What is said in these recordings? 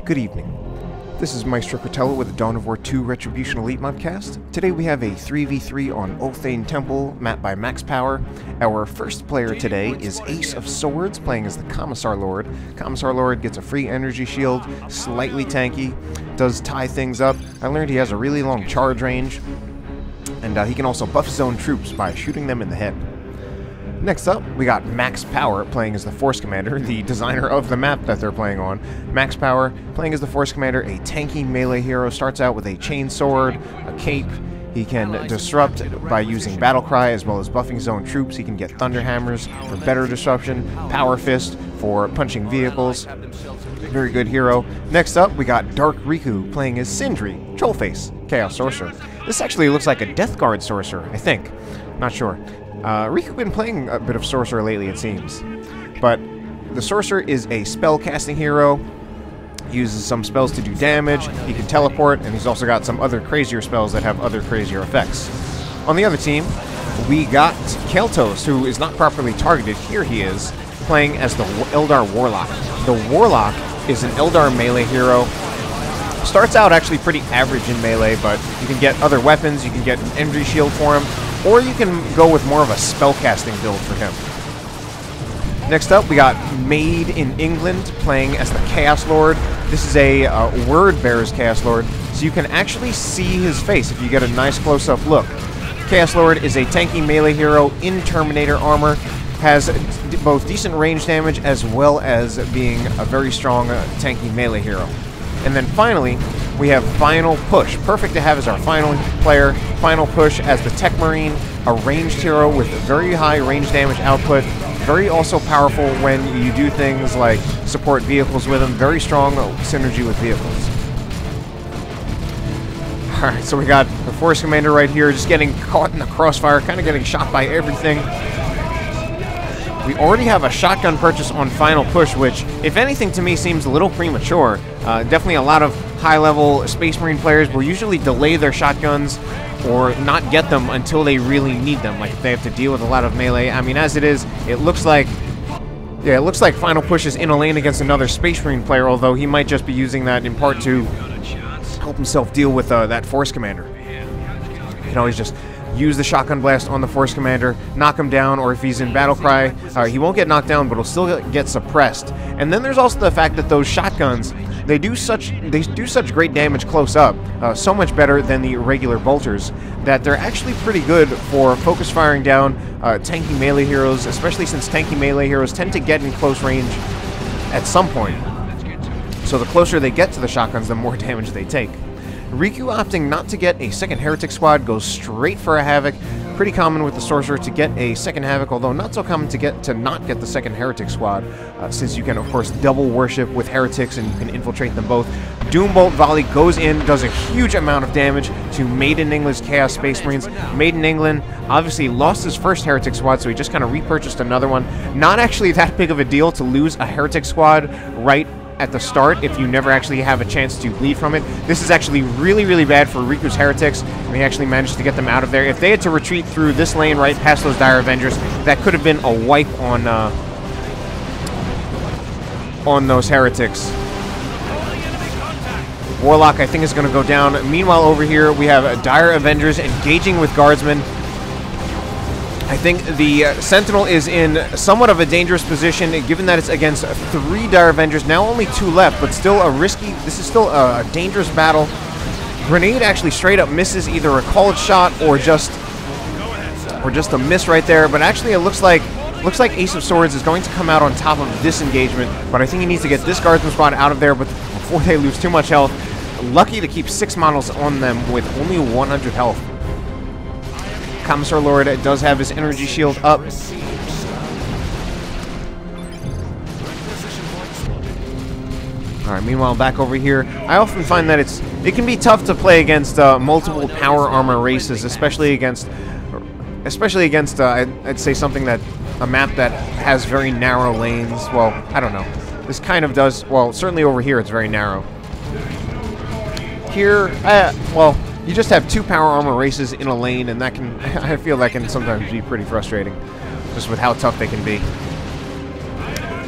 Good evening. This is Maestro Cotello with the Dawn of War 2 Retribution Elite Modcast. Today we have a 3v3 on Ulthane Temple, map by Max Power. Our first player today is Ace of Swords, playing as the Commissar Lord. Commissar Lord gets a free energy shield, slightly tanky, does tie things up. I learned he has a really long charge range, and he can also buff his own troops by shooting them in the head. Next up, we got Max Power playing as the Force Commander, the designer of the map that they're playing on. Max Power playing as the Force Commander, a tanky melee hero, starts out with a chain sword, a cape. He can disrupt by using Battle Cry as well as buffing his own troops. He can get Thunder Hammers for better disruption, Power Fist for punching vehicles. Very good hero. Next up, we got Dark Riku playing as Sindri, Trollface, Chaos Sorcerer. This actually looks like a Death Guard Sorcerer, I think. Not sure. Riku's been playing a bit of Sorcerer lately, it seems. But the Sorcerer is a spell-casting hero. He uses some spells to do damage, he can teleport, and he's also got some other crazier spells that have other crazier effects. On the other team, we got Caeltos, who is not properly targeted. Here he is, playing as the Eldar Warlock. The Warlock is an Eldar melee hero. Starts out actually pretty average in melee, but you can get other weapons, you can get an energy shield for him, or you can go with more of a spellcasting build for him. Next up, we got Made in England playing as the Chaos Lord. This is a Word Bearer's Chaos Lord, so you can actually see his face if you get a nice close-up look. Chaos Lord is a tanky melee hero in Terminator armor, has both decent range damage as well as being a very strong tanky melee hero. And then finally, we have Final Push. Perfect to have as our final player. Final Push as the Techmarine, a ranged hero with very high range damage output. Very also powerful when you do things like support vehicles with him. Very strong synergy with vehicles. Alright, so we got the Force Commander right here, just getting caught in the crossfire, kind of getting shot by everything. We already have a shotgun purchase on Final Push, which, if anything, to me seems a little premature. Definitely a lot of high-level Space Marine players will usually delay their shotguns or not get them until they really need them, like if they have to deal with a lot of melee. I mean, as it is, it looks like... Yeah, it looks like Final Push is in a lane against another Space Marine player, although he might just be using that in part to help himself deal with that Force Commander. You can always just use the shotgun blast on the Force Commander, knock him down, or if he's in Battle Cry, he won't get knocked down, but he'll still get suppressed. And then there's also the fact that those shotguns, they do such great damage close up, so much better than the regular bolters, that they're actually pretty good for focus firing down tanky melee heroes, especially since tanky melee heroes tend to get in close range at some point. So the closer they get to the shotguns, the more damage they take. Riku opting not to get a second Heretic squad, goes straight for a Havoc. Pretty common with the Sorcerer to get a second Havoc, although not so common to not get the second Heretic squad, since you can, of course, double worship with Heretics and you can infiltrate them both. Doombolt Volley goes in, does a huge amount of damage to Made in England's Chaos Space Marines. Made in England obviously lost his first Heretic squad, so he just kind of repurchased another one. Not actually that big of a deal to lose a Heretic squad right at the start if you never actually have a chance to bleed from it. This is actually really, really bad for Riku's Heretics, and he actually managed to get them out of there. If they had to retreat through this lane right past those Dire Avengers, that could have been a wipe on those Heretics. Warlock, I think, is going to go down. Meanwhile, over here, we have Dire Avengers engaging with Guardsmen. I think the Sentinel is in somewhat of a dangerous position, given that it's against 3 Dire Avengers. Now only 2 left, but still a risky... This is still a dangerous battle. Grenade actually straight up misses either a called shot or just a miss right there. But actually, it looks like Ace of Swords is going to come out on top of this engagement. But I think he needs to get this Guardsman squad out of there before they lose too much health. Lucky to keep 6 models on them with only 100 health. Commissar Lord does have his energy shield up. Alright, meanwhile, back over here, I often find that it can be tough to play against multiple power armor races, especially against I'd say something a map that has very narrow lanes. Well, I don't know. This kind of does, well, certainly over here it's very narrow. Here, well, you just have 2 power armor races in a lane, and that can, I feel that can sometimes be pretty frustrating, just with how tough they can be.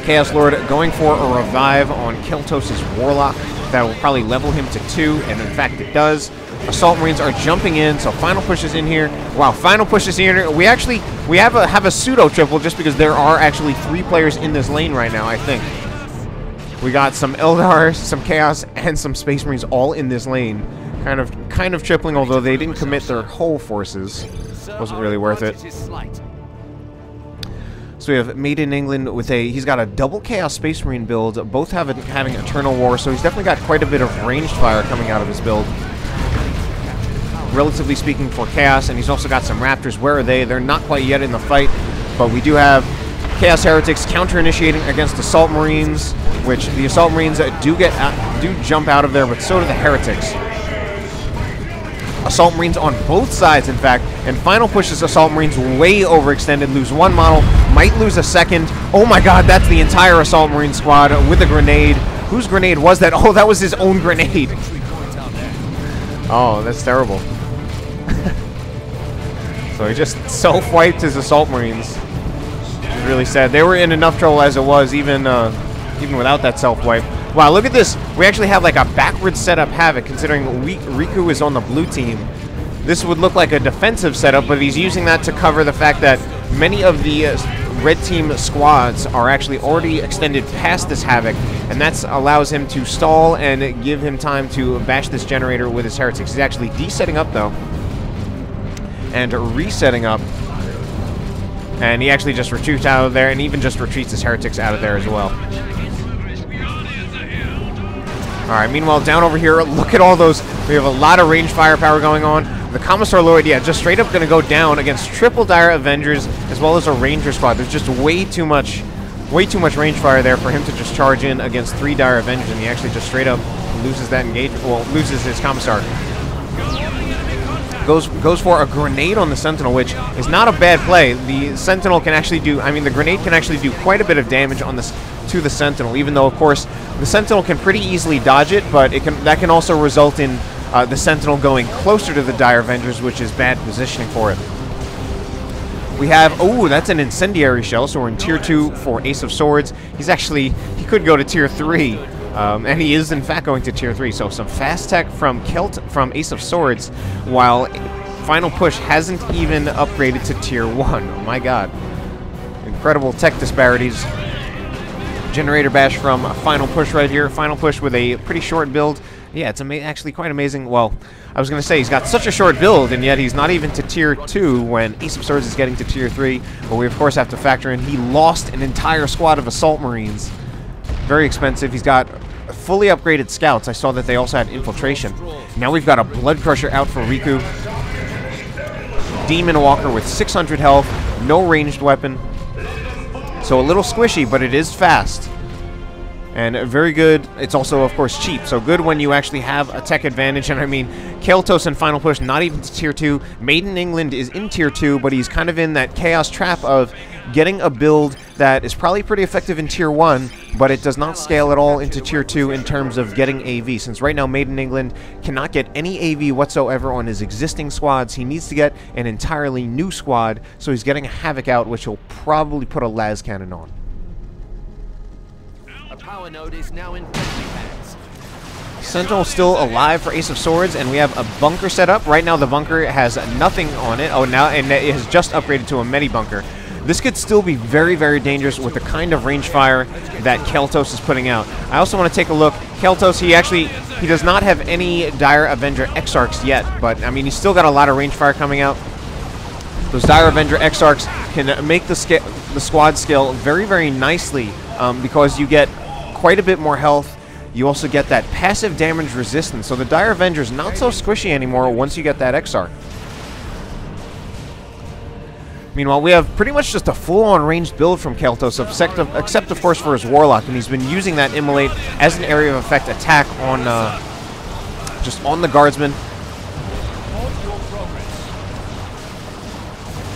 Chaos Lord going for a revive on Caeltos' Warlock. that will probably level him to 2, and in fact it does. Assault Marines are jumping in, so Final Push is in here. Wow, Final Push is here. We have a pseudo triple just because there are actually 3 players in this lane right now, I think. We got some Eldar, some Chaos, and some Space Marines all in this lane. Kind of tripling, although they didn't commit their whole forces. Wasn't really worth it. So we have Made in England with he's got a double Chaos Space Marine build, both having Eternal War, so he's definitely got quite a bit of ranged fire coming out of his build. Relatively speaking for Chaos, and he's also got some Raptors. Where are they? They're not quite yet in the fight, but we do have Chaos Heretics counter-initiating against Assault Marines, which the Assault Marines do jump out of there, but so do the Heretics. Assault Marines on both sides, in fact, and Final Push's Assault Marines way overextended, lose 1 model, might lose a second. Oh my god, that's the entire Assault Marine squad with a grenade. Whose grenade was that? Oh, that was his own grenade. Oh, that's terrible. So he just self-wiped his Assault Marines. Which is really sad. They were in enough trouble as it was, even without that self-wipe. Wow, look at this. We actually have like a backwards setup Havoc, considering Riku is on the blue team. This would look like a defensive setup, but he's using that to cover the fact that many of the red team squads are actually already extended past this Havoc, and that allows him to stall and give him time to bash this generator with his Heretics. He's actually desetting up, though, and resetting up, and he actually just retreats out of there, and even just retreats his Heretics out of there as well. Alright, meanwhile, down over here, look at all those. We have a lot of range firepower going on. The Commissar Lord, yeah, just straight up going to go down against triple Dire Avengers as well as a Ranger squad. There's just way too much range fire there for him to just charge in against 3 Dire Avengers, and he actually just straight up loses that engagement, well, loses his Commissar. Goes for a grenade on the Sentinel, which is not a bad play. The Sentinel can actually do, the grenade can actually do quite a bit of damage on this to the Sentinel, even though, of course, the Sentinel can pretty easily dodge it, but that can also result in the Sentinel going closer to the Dire Avengers, which is bad positioning for it. We have, oh, that's an Incendiary Shell, so we're in Tier 2 for Ace of Swords. He could go to Tier 3, and he is, in fact, going to Tier 3, so some fast tech from Ace of Swords, while Final Push hasn't even upgraded to Tier 1. Oh my god. Incredible tech disparities. Generator Bash from Final Push right here. Final Push with a pretty short build. Yeah, it's actually quite amazing. Well, I was going to say, he's got such a short build, and yet he's not even to Tier 2 when Ace of Swords is getting to Tier 3. But we, of course, have to factor in he lost an entire squad of Assault Marines. Very expensive. He's got fully upgraded Scouts. I saw that they also had Infiltration. Now we've got a Blood Crusher out for Riku. Demon Walker with 600 health. No ranged weapon. So a little squishy, but it is fast. And very good. It's also, of course, cheap. So good when you actually have a tech advantage. And Caeltos and Final Push, not even to Tier 2. Made in England is in Tier 2, but he's kind of in that chaos trap of getting a build that is probably pretty effective in Tier 1, but it does not scale at all into Tier 2 in terms of getting AV. Since right now Made in England cannot get any AV whatsoever on his existing squads, he needs to get an entirely new squad, so he's getting a Havoc out, which he'll probably put a las cannon on. A power node is now in friendly hands. Sentinel still alive for Ace of Swords, and we have a bunker set up. Right now the bunker has nothing on it. Oh, now, and it has just upgraded to a Medi bunker. This could still be very, very dangerous with the kind of range fire that Caeltos is putting out. I also want to take a look. Caeltos, he does not have any Dire Avenger Exarchs yet, but he's still got a lot of range fire coming out. Those Dire Avenger Exarchs can make the squad scale very, very nicely because you get quite a bit more health. You also get that passive damage resistance, so the Dire Avenger is not so squishy anymore once you get that Exarch. Meanwhile, we have pretty much just a full-on ranged build from Caeltos, except of course for his Warlock, and he's been using that Immolate as an area of effect attack on just on the Guardsmen.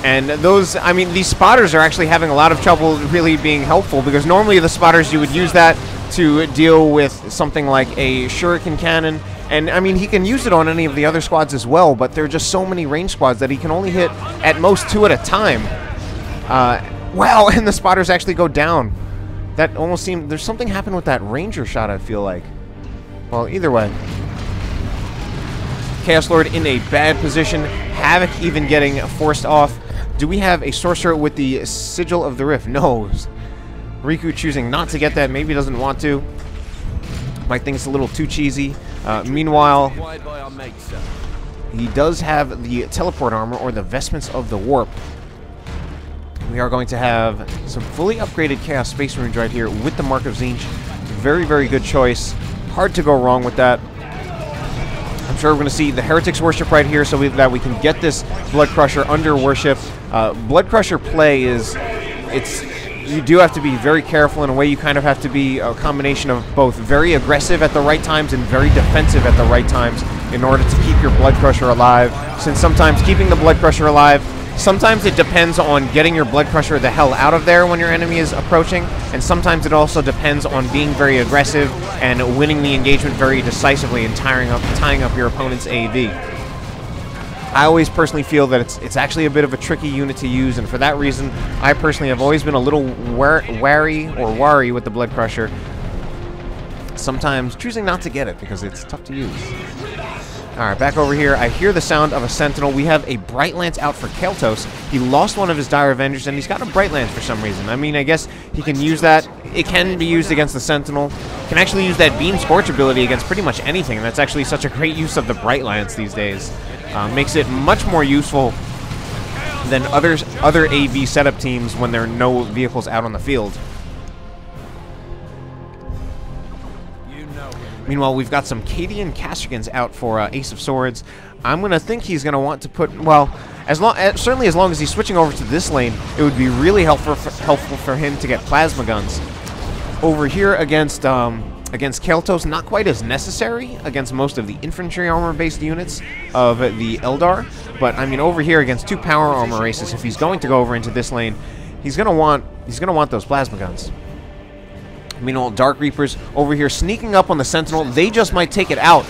And those, these spotters are actually having a lot of trouble really being helpful, because normally the spotters, you would use that to deal with something like a Shuriken Cannon. And, he can use it on any of the other squads as well, but there are just so many range squads that he can only hit at most 2 at a time. Wow, and the spotters actually go down. That almost seemed... There's something happened with that Ranger shot, I feel like. Well, either way. Chaos Lord in a bad position. Havoc even getting forced off. Do we have a Sorcerer with the Sigil of the Rift? No. Riku choosing not to get that. Maybe doesn't want to. Might think it's a little too cheesy. Meanwhile, he does have the Teleport Armor, or the Vestments of the Warp. We are going to have some fully upgraded Chaos Space Marines right here with the Mark of Tzeentch. Very, very good choice. Hard to go wrong with that. I'm sure we're going to see the Heretics Worship right here so that we can get this Blood Crusher under Worship. Blood Crusher play is... You do have to be very careful. In a way, you kind of have to be a combination of both very aggressive at the right times and very defensive at the right times in order to keep your Blood Crusher alive. Since sometimes keeping the Blood Crusher alive, sometimes it depends on getting your Blood Crusher the hell out of there when your enemy is approaching, and sometimes it also depends on being very aggressive and winning the engagement very decisively and tying up your opponent's AV. I always personally feel that it's actually a bit of a tricky unit to use, and for that reason, I personally have always been a little wary with the Blood Crusher. Sometimes choosing not to get it because it's tough to use. Alright, back over here. I hear the sound of a Sentinel. We have a Bright Lance out for Caeltos. He lost one of his Dire Avengers, and he's got a Bright Lance for some reason. I mean, I guess he can use that. It can be used against the Sentinel. Can actually use that Beam Scorch ability against pretty much anything, and that's actually such a great use of the Bright Lance these days. Makes it much more useful than other AV setup teams when there are no vehicles out on the field. Meanwhile, we've got some Cadian Castricans out for Ace of Swords. I'm going to think he's going to want to put, well, certainly as long as he's switching over to this lane, it would be really helpful for him to get Plasma Guns. Over here against Caeltos, not quite as necessary against most of the infantry armor-based units of the Eldar, but I mean over here against two power armor races, if he's going to go over into this lane, he's gonna want those Plasma Guns. Meanwhile, Dark Reapers over here sneaking up on the Sentinel. They just might take it out.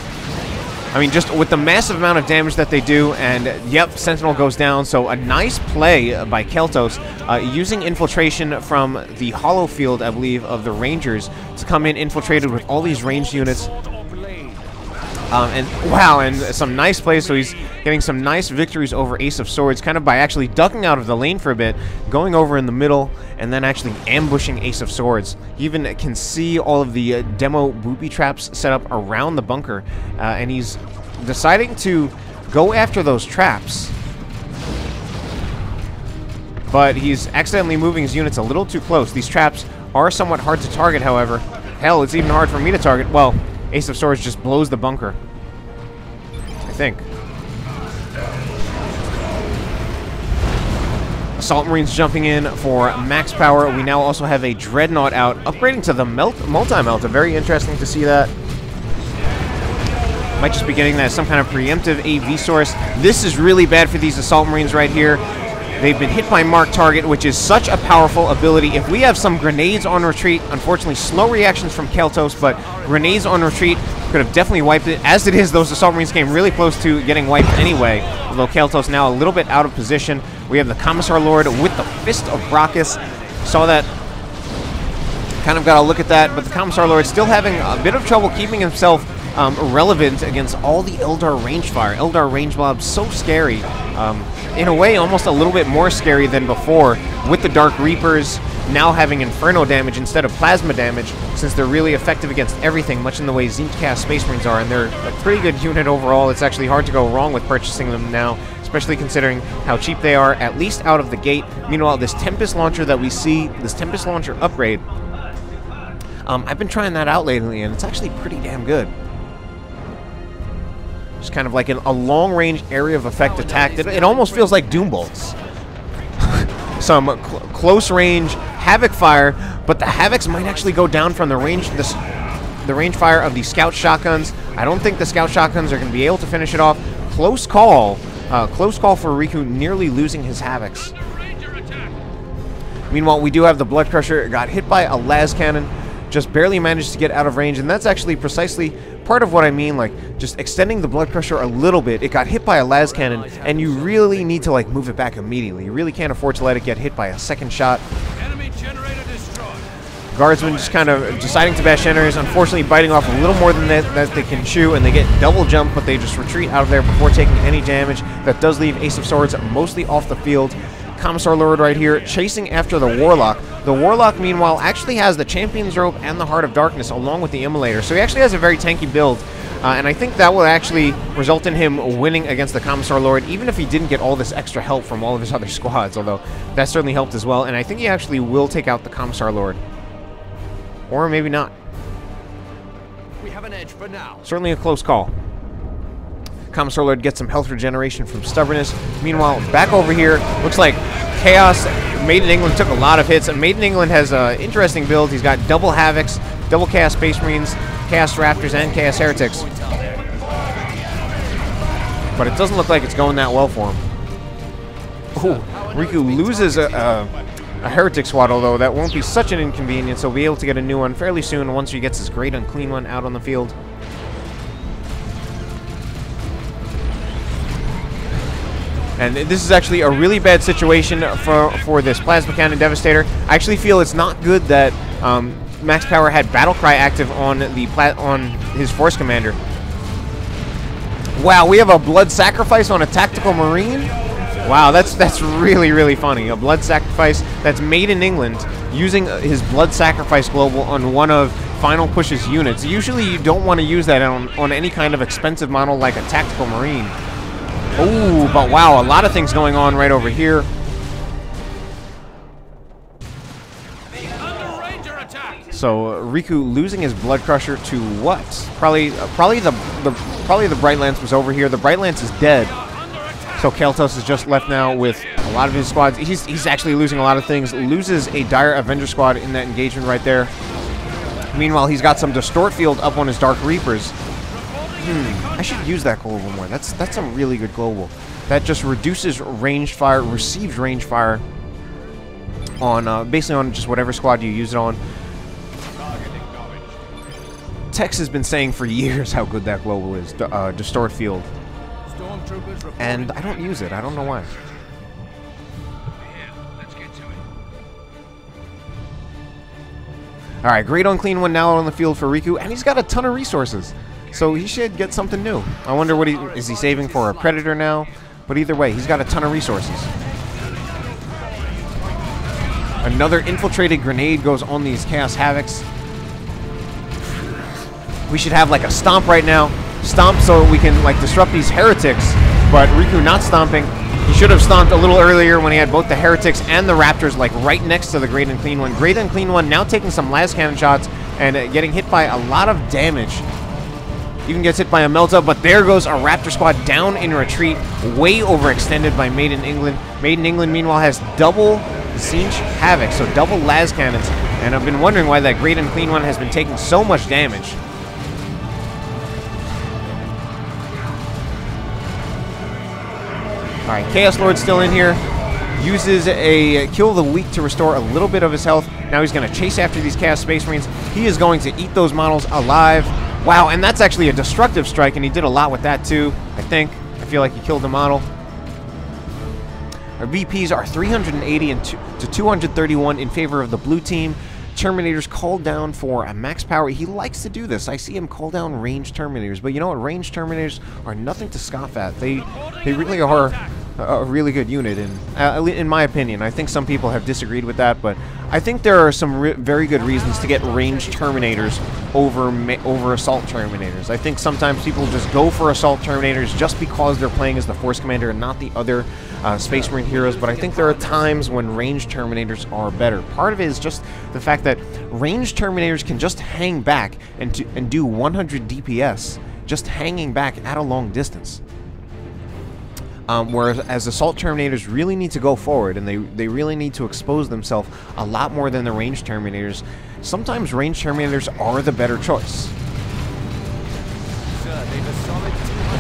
I mean, just with the massive amount of damage that they do, and yep, Sentinel goes down. So a nice play by Caeltos, using infiltration from the hollow field, I believe, of the Rangers to come in infiltrated with all these ranged units. And wow, and some nice plays. So he's getting some nice victories over Ace of Swords, kind of by actually ducking out of the lane for a bit, going over in the middle, and then actually ambushing Ace of Swords. He even can see all of the demo booby traps set up around the bunker, and he's deciding to go after those traps. But he's accidentally moving his units a little too close. These traps are somewhat hard to target, however. Hell, it's even hard for me to target. Well, Ace of Swords just blows the bunker, I think. Assault Marines jumping in for max power. We now also have a Dreadnought out, upgrading to the multi-melt. Very interesting to see that. Might just be getting that as some kind of preemptive AV source. This is really bad for these Assault Marines right here. They've been hit by Mark Target, which is such a powerful ability. If we have some grenades on retreat, unfortunately slow reactions from Caeltos, but grenades on retreat could have definitely wiped it. As it is, those Assault Marines came really close to getting wiped anyway, although Caeltos now a little bit out of position. We have the Commissar Lord with the Fist of Brachus. Saw that. Kind of got a look at that, but the Commissar Lord still having a bit of trouble keeping himself relevant against all the Eldar range fire. Eldar range mobs, so scary. In a way, almost a little bit more scary than before, with the Dark Reapers now having Inferno damage instead of Plasma damage, since they're really effective against everything, much in the way Tzeentch cast Space Marines are, and they're a pretty good unit overall. It's actually hard to go wrong with purchasing them now, especially considering how cheap they are, at least out of the gate. Meanwhile, this Tempest Launcher that we see, this Tempest Launcher upgrade, I've been trying that out lately, and it's actually pretty damn good. Just kind of like a long-range area of effect attack. It almost feels like Doom Bolts. Some close-range Havoc fire, but the Havocs might actually go down from the range fire of the Scout Shotguns. I don't think the Scout Shotguns are going to be able to finish it off. Close call for Riku, nearly losing his Havocs. Meanwhile, we do have the Blood Crusher. Got hit by a las cannon. Just barely managed to get out of range, and that's actually precisely part of what I mean, like, just extending the Blood Crusher a little bit. It got hit by a las cannon, and you really need to, like, move it back immediately. You really can't afford to let it get hit by a second shot. Enemy generator destroyed. Guardsmen just kind of deciding to bash generators, unfortunately biting off a little more than that they can chew, and they get double jump, but they just retreat out of there before taking any damage. That does leave Ace of Swords mostly off the field. Commissar Lord right here chasing after the Warlock. The Warlock, meanwhile, actually has the Champion's Robe and the Heart of Darkness along with the Immolator, so he actually has a very tanky build. And I think that will actually result in him winning against the Commissar Lord, even if he didn't get all this extra help from all of his other squads, although that certainly helped as well. And I think he actually will take out the Commissar Lord. Or maybe not. We have an edge for now. Certainly a close call. Commissar Lord gets some health regeneration from Stubbornness. Meanwhile, back over here, looks like Chaos. Made in England took a lot of hits. And Made in England has an interesting build. He's got double Havocs, double Chaos Space Marines, Chaos Raptors, and Chaos Heretics. But it doesn't look like it's going that well for him. Ooh, Riku loses a Heretic squad, although that won't be such an inconvenience. He'll be able to get a new one fairly soon once he gets his Great Unclean One out on the field. And this is actually a really bad situation for this Plasma Cannon Devastator. I actually feel it's not good that Max Power had Battlecry active on his Force Commander. Wow, we have a Blood Sacrifice on a Tactical Marine? Wow, that's really, really funny. A Blood Sacrifice that's made in England using his Blood Sacrifice global on one of Final Push's units. Usually you don't want to use that on any kind of expensive model like a Tactical Marine. Oh, but wow, a lot of things going on right over here. So Riku losing his Blood Crusher to what? Probably the Bright Lance was over here. The Bright Lance is dead. So Caeltos is just left now with a lot of his squads. He's actually losing a lot of things. Loses a Dire Avenger squad in that engagement right there. Meanwhile, he's got some Distort Field up on his Dark Reapers. I should use that global more. That's a really good global. That just reduces ranged fire, received ranged fire on basically on just whatever squad you use it on. Tex has been saying for years how good that global is, Distort Field. And I don't use it. I don't know why. Alright, Great Unclean One now on the field for Riku, and he's got a ton of resources. So he should get something new. I wonder what is he saving for a Predator now? But either way, he's got a ton of resources. Another infiltrated grenade goes on these Chaos Havocs. We should have like a stomp right now. Stomp so we can like disrupt these heretics. But Riku not stomping. He should have stomped a little earlier when he had both the heretics and the raptors like right next to the Great Unclean One. Great Unclean One now taking some las cannon shots and getting hit by a lot of damage. Even gets hit by a Melta, but there goes a Raptor squad down in retreat, way overextended by Made in England. Made in England, meanwhile, has double Zinch Havoc, so double las cannons. And I've been wondering why that Great Unclean One has been taking so much damage. Alright, Chaos Lord's still in here. Uses a Kill the Weak to restore a little bit of his health. Now he's going to chase after these Chaos Space Marines. He is going to eat those models alive. Wow, and that's actually a destructive strike, and he did a lot with that too, I think. I feel like he killed the model. Our VPs are 380 to 231 in favor of the blue team. Terminators called down for a max power. He likes to do this. I see him call down ranged Terminators, but you know what? Ranged Terminators are nothing to scoff at. They really are a really good unit, in my opinion. I think some people have disagreed with that, but I think there are some very good reasons to get ranged Terminators over Assault Terminators. I think sometimes people just go for Assault Terminators just because they're playing as the Force Commander and not the other Space Marine heroes, but I think there are times when ranged Terminators are better. Part of it is just the fact that ranged Terminators can just hang back and do 100 DPS, just hanging back at a long distance. Whereas Assault Terminators really need to go forward, and they really need to expose themselves a lot more than the ranged Terminators. Sometimes ranged Terminators are the better choice.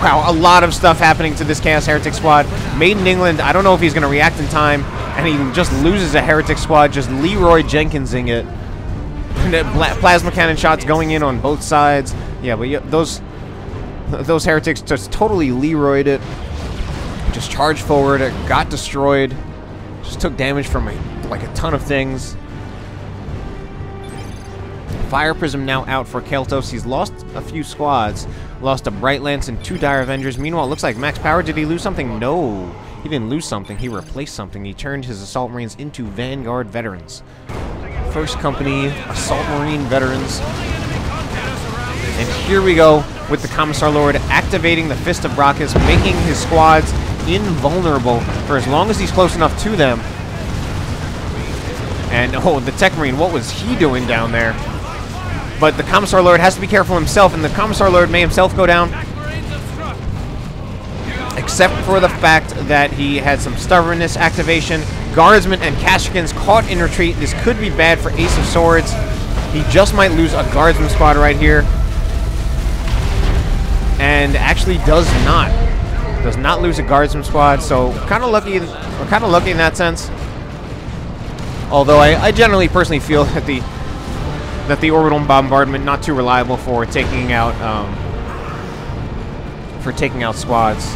Wow, a lot of stuff happening to this Chaos Heretic squad. Made in England, I don't know if he's going to react in time, and he just loses a Heretic squad, just Leroy Jenkinsing it. Plasma cannon shots going in on both sides. Yeah, but those Heretics just totally Leroyed it. Just charged forward, it got destroyed. Just took damage from like a ton of things. Fire Prism now out for Caeltos. He's lost a few squads. Lost a Bright Lance and 2 Dire Avengers. Meanwhile, it looks like max power. Did he lose something? No. He didn't lose something. He replaced something. He turned his Assault Marines into Vanguard Veterans. First Company Assault Marine Veterans. And here we go with the Commissar Lord activating the Fist of Brachus, making his squads invulnerable for as long as he's close enough to them. And, oh, the Techmarine, what was he doing down there? But the Commissar Lord has to be careful himself, and the Commissar Lord may himself go down. Except for the fact that he had some stubbornness activation. Guardsmen and Kashrkins caught in retreat. This could be bad for Ace of Swords. He just might lose a Guardsman squad right here. And actually does not lose a Guardsman squad, so kind of lucky in that sense. Although I generally personally feel that the orbital bombardment not too reliable for taking out squads.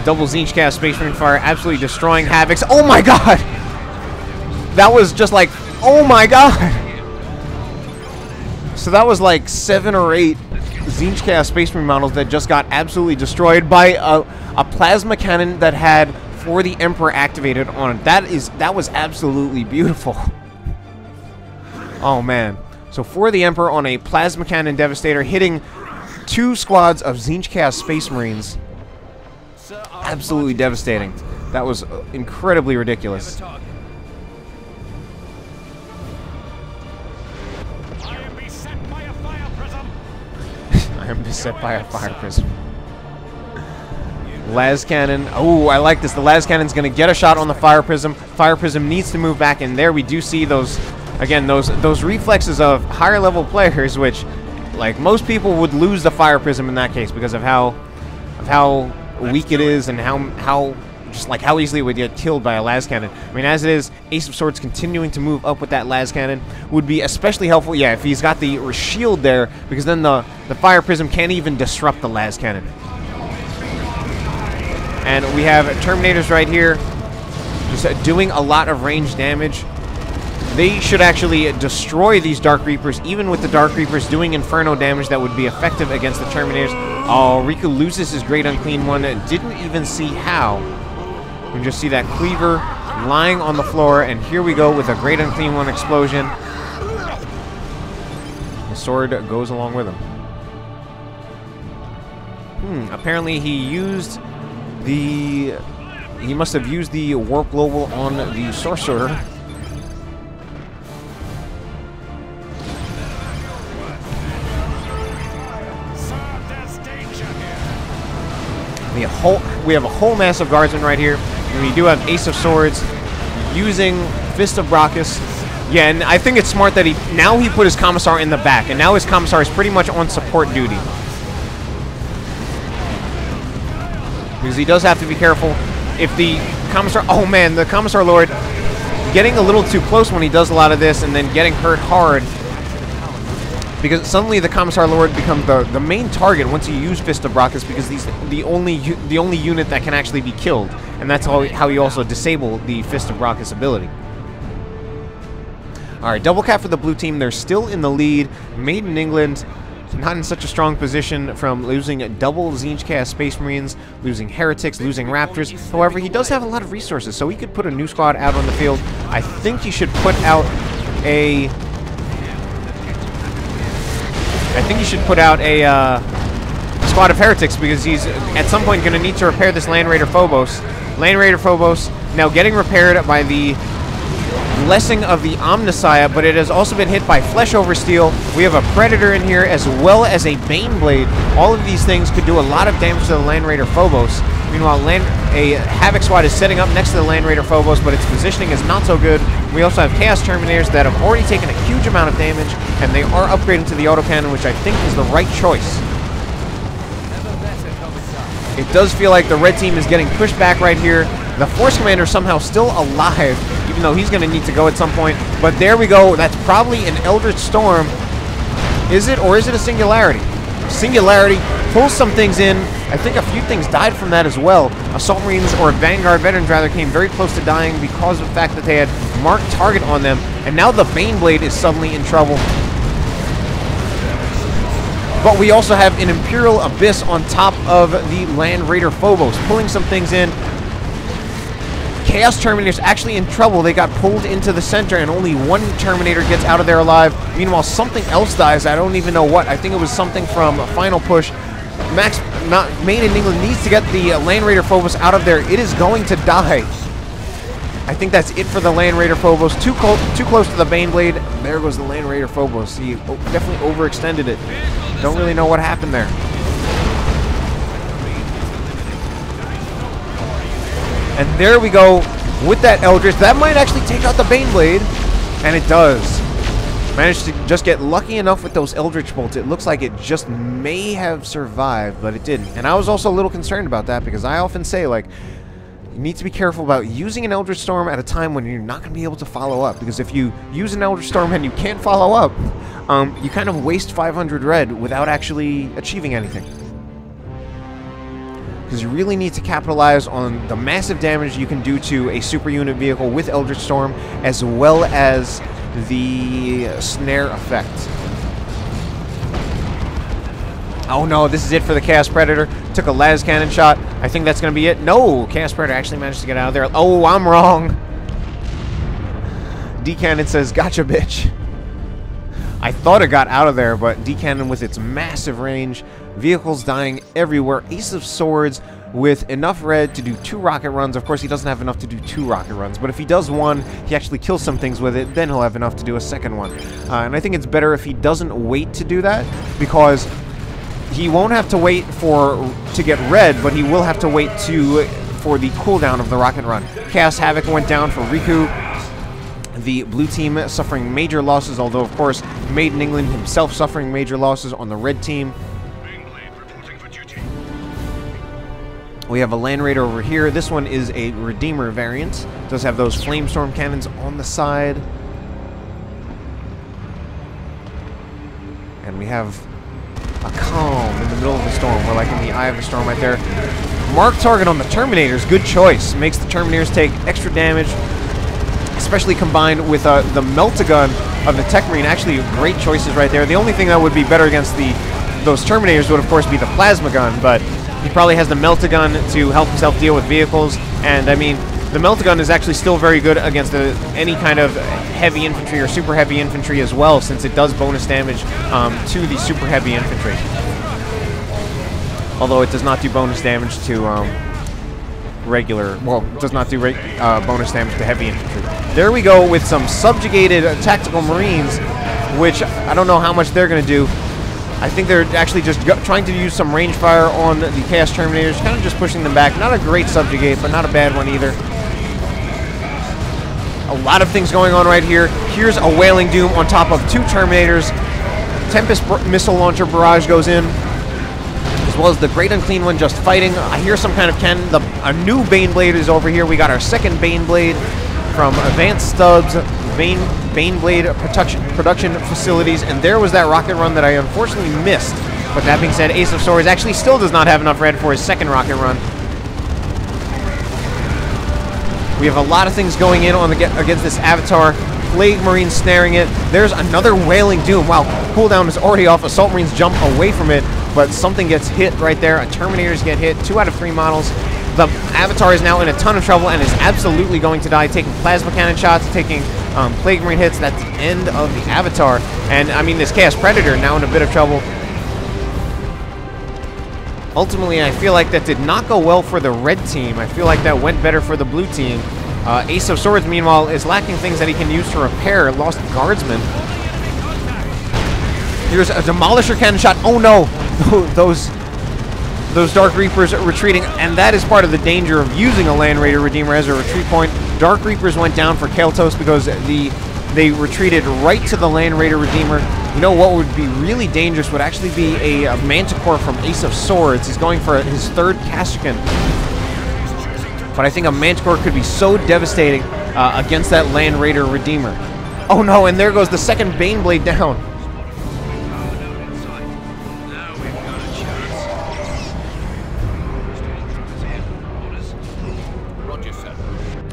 Double Zinchcast Space Marine fire, absolutely destroying Havocs. Oh my god! That was just like, oh my god! So that was like 7 or 8 Zinchcast Space Marine models that just got absolutely destroyed by a plasma cannon that had For the Emperor activated on it. That was absolutely beautiful. Oh man. So For the Emperor on a plasma cannon devastator hitting 2 squads of Zinchcast Space Marines. Absolutely devastating. That was incredibly ridiculous. I am beset by a fire prism. I am beset by a fire prism. Las Cannon. Oh, I like this. The Las Cannon's going to get a shot on the Fire Prism. Fire Prism needs to move back, and there we do see those, again, those reflexes of higher level players, which, like, most people would lose the Fire Prism in that case because of how weak it is and how easily it would get killed by a Las Cannon. I mean, as it is, Ace of Swords continuing to move up with that Las Cannon would be especially helpful, yeah, if he's got the shield there, because then the Fire Prism can't even disrupt the Las Cannon. And we have Terminators right here, just doing a lot of range damage. They should actually destroy these Dark Reapers, even with the Dark Reapers doing Inferno damage that would be effective against the Terminators. Oh, Riku loses his Great Unclean One. Didn't even see how. You can just see that Cleaver lying on the floor, and here we go with a Great Unclean One explosion. The sword goes along with him. Apparently he must have used the Warp Global on the Sorcerer. We have a whole mass of Guardsmen right here. And we do have Ace of Swords using Fist of Brachus. Yeah, and I think it's smart that he put his Commissar in the back, and now his Commissar is pretty much on support duty. Because he does have to be careful. If the Commissar... Oh man, the Commissar Lord getting a little too close when he does a lot of this and then getting hurt hard. Because suddenly the Commissar Lord becomes the main target once you use Fist of Brachus, because he's the only unit that can actually be killed. And that's how you also disable the Fist of Brachus ability. Alright, double cap for the blue team. They're still in the lead. Made in England. Not in such a strong position from losing double Zinchcast Space Marines, losing Heretics, losing Raptors. However, he does have a lot of resources, so he could put a new squad out on the field. I think he should put out a... squad of Heretics, because he's at some point going to need to repair this Land Raider Phobos. Land Raider Phobos now getting repaired by the Blessing of the Omnissiah, but it has also been hit by Flesh over Steel. We have a Predator in here as well as a Baneblade. All of these things could do a lot of damage to the Land Raider Phobos. Meanwhile, a Havoc squad is setting up next to the Land Raider Phobos, but its positioning is not so good. We also have Chaos Terminators that have already taken a huge amount of damage, and they are upgrading to the autocannon, which I think is the right choice. It does feel like the red team is getting pushed back right here. The Force Commander is somehow still alive, even though he's going to need to go at some point. But there we go. That's probably an Eldritch Storm. Is it, or is it a Singularity? Singularity pulls some things in. I think a few things died from that as well. Assault Marines, or Vanguard Veterans rather, came very close to dying because of the fact that they had marked target on them. And now the Baneblade is suddenly in trouble. But we also have an Imperial Abyss on top of the Land Raider Phobos, pulling some things in. Chaos Terminator's actually in trouble. They got pulled into the center, and only one Terminator gets out of there alive. Meanwhile, something else dies. I don't even know what. I think it was something from Final Push. Made in England needs to get the Land Raider Phobos out of there. It is going to die. I think that's it for the Land Raider Phobos. Too close to the Baneblade. There goes the Land Raider Phobos. He definitely overextended it. Don't really know what happened there. And there we go with that Eldritch. That might actually take out the Baneblade. And it does. Managed to just get lucky enough with those Eldritch bolts. It looks like it just may have survived, but it didn't. And I was also a little concerned about that, because I often say, like, you need to be careful about using an Eldritch Storm at a time when you're not going to be able to follow up. Because if you use an Eldritch Storm and you can't follow up, you kind of waste 500 red without actually achieving anything. Because you really need to capitalize on the massive damage you can do to a super unit vehicle with Eldritch Storm, as well as the snare effect. Oh no, this is it for the Chaos Predator. Took a las cannon shot. I think that's going to be it. No, Chaos Predator actually managed to get out of there. Oh, I'm wrong. D-Cannon says, gotcha, bitch. I thought it got out of there, but D-Cannon with its massive range, vehicles dying everywhere, Ace of Swords with enough red to do 2 rocket runs. Of course, he doesn't have enough to do 2 rocket runs, but if he does one, he actually kills some things with it, then he'll have enough to do a second one. And I think it's better if he doesn't wait to do that, because he won't have to wait to get red, but he will have to wait for the cooldown of the rocket run. Chaos Havoc went down for Riku. The blue team suffering major losses, although, of course, Made in England himself suffering major losses on the red team. We have a Land Raider over here. This one is a Redeemer variant. Does have those Flamestorm cannons on the side. And we have a calm in the middle of the storm. We're like in the eye of the storm right there. Mark target on the Terminators. Good choice. Makes the Terminators take extra damage, especially combined with the Melt-A-Gun of the Techmarine. Actually, great choices right there. The only thing that would be better against those Terminators would, of course, be the Plasma Gun, but he probably has the Melt-A-Gun to help himself deal with vehicles. And, I mean, the Melt-A-Gun is actually still very good against any kind of heavy infantry or super heavy infantry as well, since it does bonus damage to the super heavy infantry. Although it does not do bonus damage to it does not do bonus damage to heavy infantry. There we go with some subjugated tactical Marines, which I don't know how much they're going to do. I think they're actually just trying to use some range fire on the Chaos Terminators, kind of just pushing them back. Not a great subjugate, but not a bad one either. A lot of things going on right here. Here's a Wailing Doom on top of 2 Terminators. Tempest missile launcher barrage goes in, as well as the Great Unclean One just fighting. I hear some kind of cannon. A new Baneblade is over here. We got our second Baneblade from Advanced Stubbs Baneblade production facilities, and there was that rocket run that I unfortunately missed. But that being said, Ace of Swords actually still does not have enough red for his second rocket run. We have a lot of things going in against this Avatar. Plague Marine snaring it. There's another Wailing Doom. Wow, cooldown is already off. Assault Marines jump away from it, but something gets hit right there. Terminators get hit. 2 out of 3 models. The Avatar is now in a ton of trouble and is absolutely going to die, taking plasma cannon shots, taking Plague Marine hits. That's the end of the Avatar. And, I mean, this Chaos Predator now in a bit of trouble. Ultimately, I feel like that did not go well for the red team. I feel like that went better for the blue team. Ace of Swords, meanwhile, is lacking things that he can use to repair lost guardsmen. Here's a Demolisher cannon shot. Oh no! Those Dark Reapers are retreating, and that is part of the danger of using a Land Raider Redeemer as a retreat point. Dark Reapers went down for Caeltos because they retreated right to the Land Raider Redeemer. You know what would be really dangerous would actually be a Manticore from Ace of Swords. He's going for his 3rd Kashyyyk. But I think a Manticore could be so devastating against that Land Raider Redeemer. Oh no, and there goes the second Baneblade down.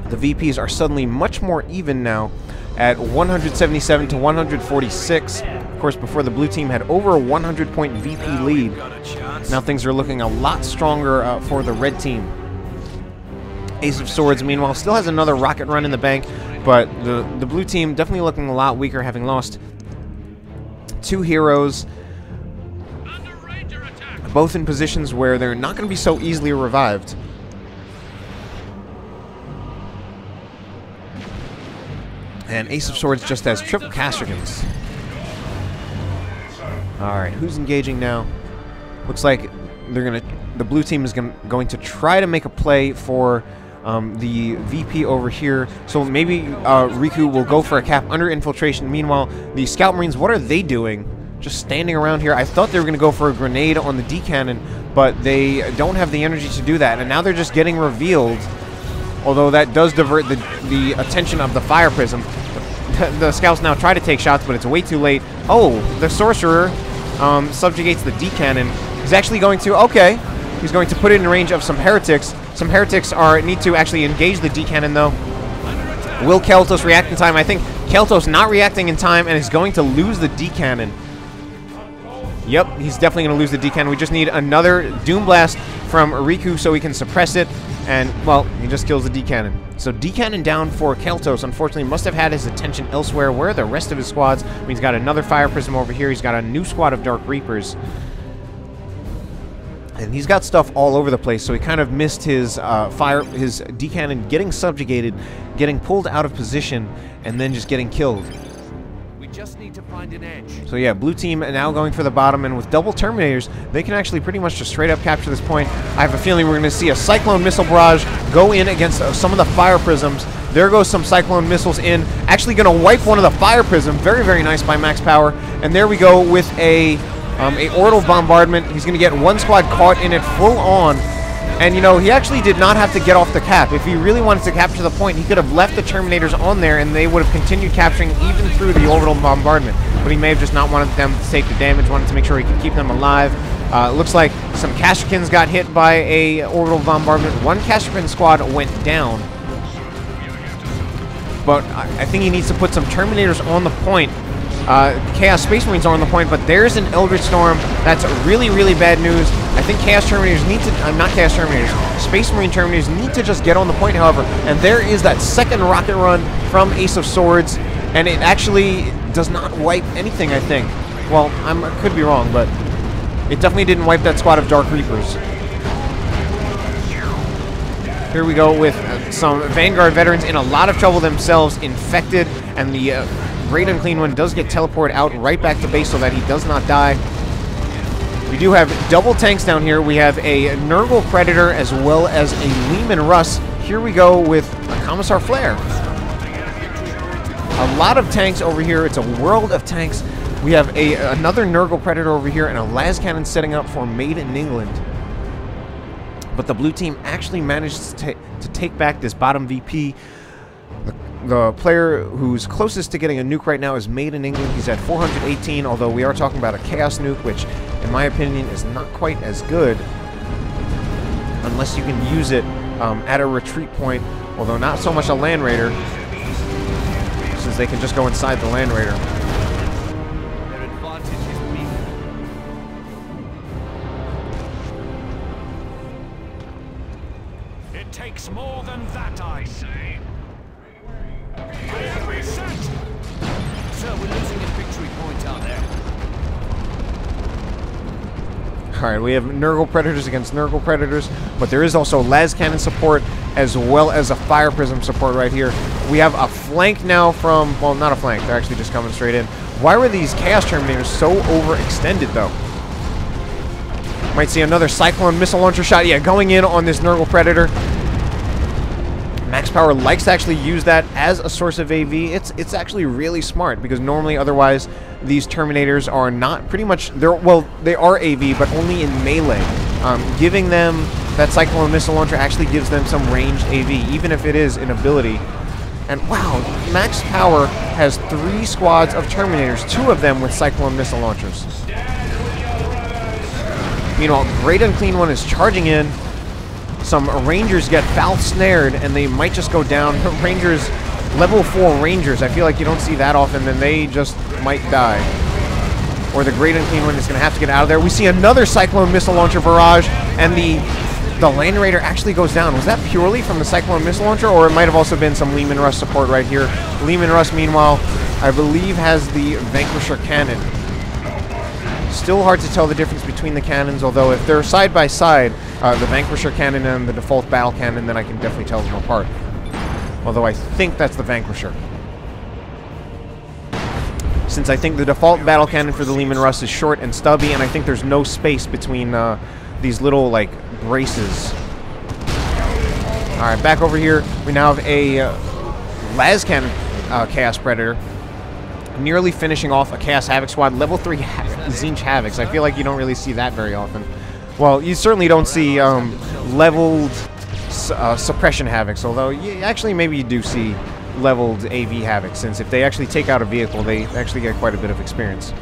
The VPs are suddenly much more even now, at 177 to 146. Of course, before the blue team had over a 100-point VP lead. Now things are looking a lot stronger for the red team. Ace of Swords, meanwhile, still has another rocket run in the bank, but the blue team definitely looking a lot weaker, having lost 2 heroes, both in positions where they're not going to be so easily revived. And Ace of Swords just has triple Castricans. Alright, who's engaging now? Looks like the blue team is going to try to make a play for the VP over here. So maybe Riku will go for a cap under infiltration. Meanwhile, the Scout Marines, what are they doing? Just standing around here. I thought they were going to go for a grenade on the D cannon, but they don't have the energy to do that. And now they're just getting revealed. Although that does divert the attention of the fire prism. The scouts now try to take shots, but it's way too late. Oh, the Sorcerer subjugates the D cannon. He's actually going to, okay, he's going to put it in range of some heretics. Some heretics need to actually engage the D cannon, though. Will Caeltos react in time? I think Caeltos not reacting in time and is going to lose the D cannon. Yep, he's definitely going to lose the D cannon. We just need another Doom Blast from Riku so we can suppress it. And, well, he just kills the D cannon. So D cannon down for Caeltos. Unfortunately, must have had his attention elsewhere. Where are the rest of his squads? I mean, he's got another Fire Prism over here. He's got a new squad of Dark Reapers. And he's got stuff all over the place, so he kind of missed his his D cannon getting subjugated, getting pulled out of position, and then just getting killed. We just need to find an edge. So yeah, blue team now going for the bottom, and with double Terminators, they can actually pretty much just straight up capture this point. I have a feeling we're going to see a Cyclone Missile Barrage go in against some of the Fire Prisms. There goes some Cyclone Missiles in, actually going to wipe one of the Fire Prism. Very, very nice by Max Power. And there we go with a Orbital Bombardment. He's going to get one squad caught in it full on. And, you know, he actually did not have to get off the cap. If he really wanted to capture the point, he could have left the Terminators on there and they would have continued capturing even through the Orbital Bombardment. But he may have just not wanted them to take the damage, wanted to make sure he could keep them alive. Looks like some Castricans got hit by a Orbital Bombardment. One Castrican squad went down. But I think he needs to put some Terminators on the point. Chaos Space Marines are on the point, but there's an Eldritch Storm. That's really, really bad news. I think Chaos Terminators need to, not Chaos Terminators, Space Marine Terminators need to just get on the point, however. And there is that second rocket run from Ace of Swords, and it actually does not wipe anything, I think. Well, I could be wrong, but it definitely didn't wipe that squad of Dark Reapers. Here we go with some Vanguard veterans in a lot of trouble themselves, infected, and the Great Unclean One does get teleported out right back to base so that he does not die. We do have double tanks down here. We have a Nurgle Predator as well as a Lehman Russ. Here we go with a Commissar Flare. A lot of tanks over here. It's a world of tanks. We have another Nurgle Predator over here and a las cannon setting up for Made in England. But the blue team actually managed to take back this bottom VP. The player who's closest to getting a nuke right now is Made in England. He's at 418, although we are talking about a Chaos nuke, which, in my opinion, is not quite as good unless you can use it at a retreat point, although not so much a Land Raider, since they can just go inside the Land Raider. Their advantage is weak. It takes more than that, I say. Reset! Sir, we're losing a victory point out there. Alright, we have Nurgle Predators against Nurgle Predators, but there is also las cannon support as well as a Fire Prism support right here. We have a flank now from, well, not a flank, they're actually just coming straight in. Why were these Chaos Terminators so overextended, though? Might see another Cyclone Missile Launcher shot. Yeah, going in on this Nurgle Predator. Max Power likes to actually use that as a source of AV. It's actually really smart, because normally otherwise these Terminators are not pretty much, they are AV, but only in melee. Giving them that Cyclone Missile Launcher actually gives them some ranged AV, even if it is an ability. And wow, Max Power has 3 squads of Terminators, 2 of them with Cyclone Missile Launchers. Meanwhile, Great Unclean One is charging in. Some Rangers get foul snared, and they might just go down. Rangers level 4 rangers. I feel like you don't see that often, then they just might die. Or the Great Unclean One is going to have to get out of there. We see another Cyclone Missile Launcher barrage, and the Land Raider actually goes down. Was that purely from the Cyclone Missile Launcher, or it might have also been some Lehman Russ support right here? Lehman Russ, meanwhile, I believe has the Vanquisher Cannon. Still hard to tell the difference between the cannons, although if they're side by side, the Vanquisher Cannon and the default Battle Cannon, then I can definitely tell them apart. Although I think that's the Vanquisher. Since I think the default Battle Cannon for the Lehman Russ is short and stubby, and I think there's no space between these little, like, braces. Alright, back over here, we now have a Las Cannon Chaos Predator. Nearly finishing off a Chaos Havoc squad. Level 3 Zinch Havocs. I feel like you don't really see that very often. Well, you certainly don't see leveled Suppression Havocs, although actually maybe you do see leveled AV Havocs, since if they actually take out a vehicle, they actually get quite a bit of experience.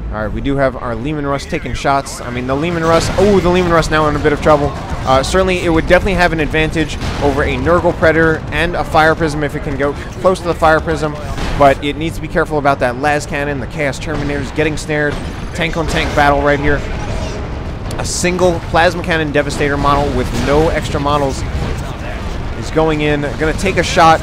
Alright, we do have our Lehman Russ taking shots. I mean, the Lehman Russ... Oh, the Lehman Russ now in a bit of trouble. Certainly, it would definitely have an advantage over a Nurgle Predator and a Fire Prism if it can go close to the Fire Prism. But it needs to be careful about that Las Cannon, the Chaos Terminators getting snared. Tank-on-tank battle right here. A single Plasma Cannon Devastator model with no extra models is going in. Going to take a shot.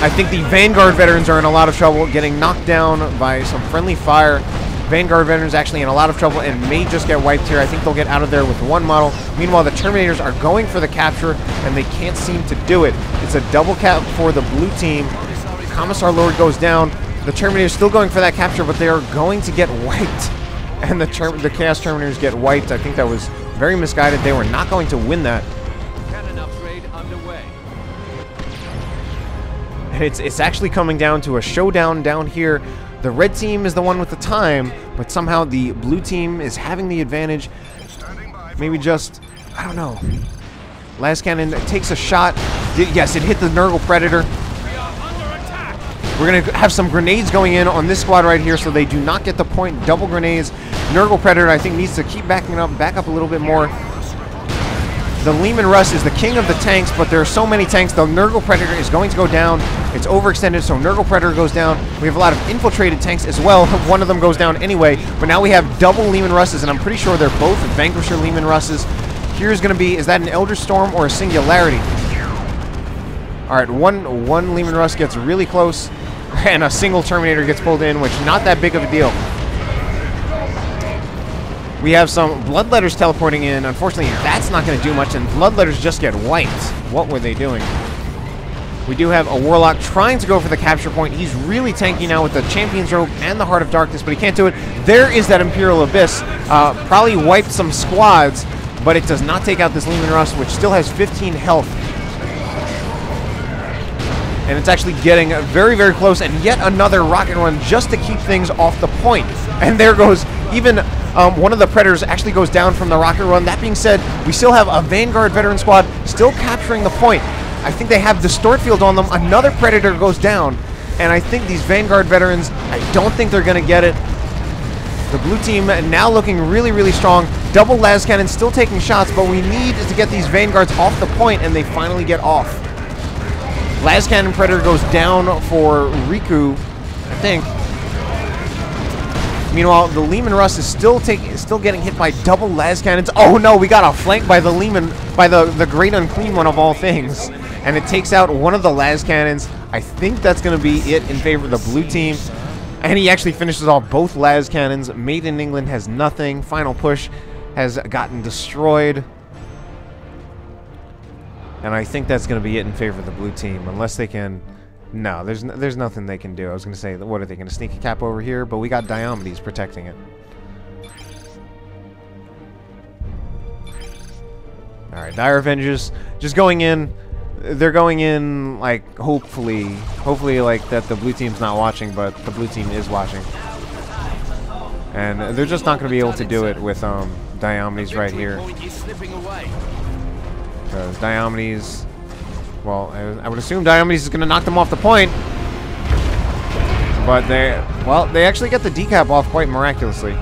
I think the Vanguard veterans are in a lot of trouble, getting knocked down by some friendly fire. Vanguard veterans actually in a lot of trouble and may just get wiped here. I think they'll get out of there with one model. Meanwhile, the Terminators are going for the capture, and they can't seem to do it. It's a double cap for the blue team. Commissar Lord goes down. The Terminators still going for that capture, but they are going to get wiped. And the Chaos Terminators get wiped. I think that was very misguided. They were not going to win that. Cannon upgrade underway. And it's actually coming down to a showdown down here. The red team is the one with the time, but somehow the blue team is having the advantage. Maybe just, I don't know. Las Cannon takes a shot. Yes, it hit the Nurgle Predator. We're going to have some grenades going in on this squad right here, so they do not get the point. Double grenades. Nurgle Predator, I think, needs to keep back up a little bit more. The Lehman Russ is the king of the tanks, but there are so many tanks. The Nurgle Predator is going to go down. It's overextended, so Nurgle Predator goes down. We have a lot of infiltrated tanks as well. One of them goes down anyway, but now we have double Lehman Russes, and I'm pretty sure they're both Vanquisher Lehman Russes. Here's going to be, is that an Elder Storm or a Singularity? Alright, one Lehman Russ gets really close, and a single Terminator gets pulled in, which not that big of a deal. We have some Bloodletters teleporting in. Unfortunately, that's not going to do much, and Bloodletters just get wiped. What were they doing? We do have a Warlock trying to go for the capture point. He's really tanky now with the Champion's Robe and the Heart of Darkness, but he can't do it. There is that Imperial Abyss. Probably wiped some squads, but it does not take out this Lehman Russ, which still has 15 health. And it's actually getting very, very close, and yet another rocket run just to keep things off the point. And there goes even... one of the Predators actually goes down from the rocket run. That being said, we still have a Vanguard veteran squad still capturing the point. I think they have Distort Field on them. Another Predator goes down, and I think these Vanguard veterans, I don't think they're going to get it. The blue team now looking really, really strong. Double Las Cannon still taking shots, but we need to get these Vanguards off the point, and they finally get off. Las Cannon Predator goes down for Riku, I think. Meanwhile, the Lehman Russ is still getting hit by double Las Cannons. Oh no, we got a flank by the the Great Unclean One of all things. And it takes out one of the Las Cannons. I think that's going to be it in favor of the blue team. And he actually finishes off both Las Cannons. Made in England has nothing. Final Push has gotten destroyed. And I think that's going to be it in favor of the blue team, unless they can... No, there's nothing they can do. I was going to say, what are they going to sneak a cap over here? But we got Diomedes protecting it. Alright, Dire Avengers just going in. They're going in, like, hopefully, like, that the blue team's not watching, but the blue team is watching. And they're just not going to be able to do it with Diomedes right here. Because Diomedes... Well, I would assume Diomedes is going to knock them off the point. But they actually get the decap off quite miraculously.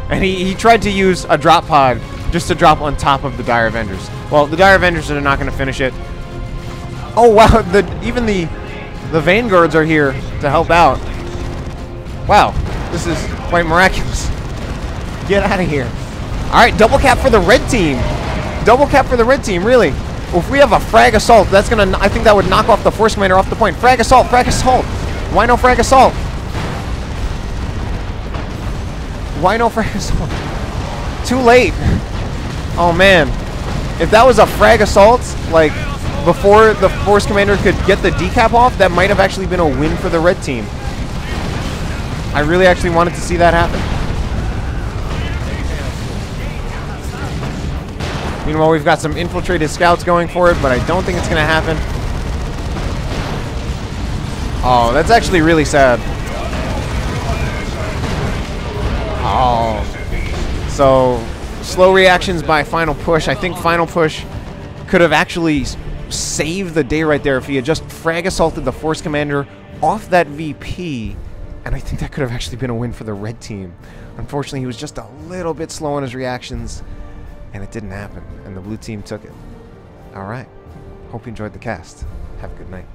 And he tried to use a drop pod just to drop on top of the Dire Avengers. Well, the Dire Avengers are not going to finish it. Oh, wow. Even the Vanguards are here to help out. Wow. This is quite miraculous. Get out of here. All right, double cap for the red team. Double cap for the red team, really. Well, if we have a frag assault, that's going to... I think that would knock off the Force Commander off the point. Frag assault, frag assault. Why no frag assault? Why no frag assault? Too late. Oh, man. If that was a frag assault, like, before the Force Commander could get the decap off, that might have actually been a win for the red team. I really actually wanted to see that happen. Meanwhile, we've got some infiltrated scouts going for it, but I don't think it's going to happen. Oh, that's actually really sad. Oh. So, slow reactions by Final Push. I think Final Push could have actually saved the day right there if he had just frag assaulted the Force Commander off that VP. And I think that could have actually been a win for the red team. Unfortunately, he was just a little bit slow in his reactions, and it didn't happen. And the blue team took it. All right. Hope you enjoyed the cast. Have a good night.